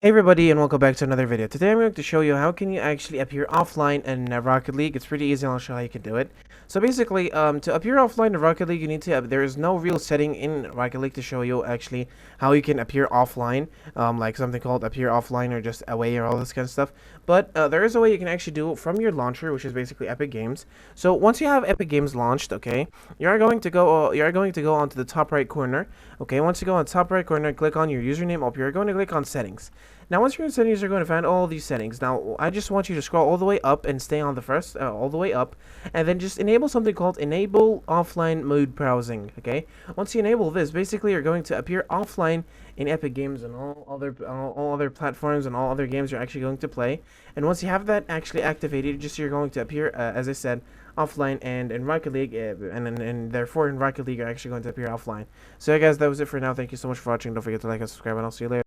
Hey everybody, and welcome back to another video. Today I'm going to show you how can you actually appear offline in Rocket League. It's pretty easy and I'll show how you can do it. So basically, to appear offline in Rocket League, you need to there is no real setting in Rocket League to show you actually how you can appear offline, like something called appear offline or just away or all this kind of stuff. But there is a way you can actually do it from your launcher, which is basically Epic Games. So once you have Epic Games launched, okay, you are going to go onto the top right corner. Okay, once you go on top right corner, click on your username up. You're going to click on settings. Now, once you're in settings, you're going to find all these settings. Now, I just want you to scroll all the way up and stay on the first, all the way up, and then just enable something called Enable Offline Mode Browsing. Okay. Once you enable this, basically you're going to appear offline in Epic Games and all other platforms and all other games you're actually going to play. And once you have that actually activated, just you're going to appear, as I said, offline and in Rocket League, and therefore in Rocket League you're actually going to appear offline. So, yeah, guys, that was it for now. Thank you so much for watching. Don't forget to like and subscribe, and I'll see you later.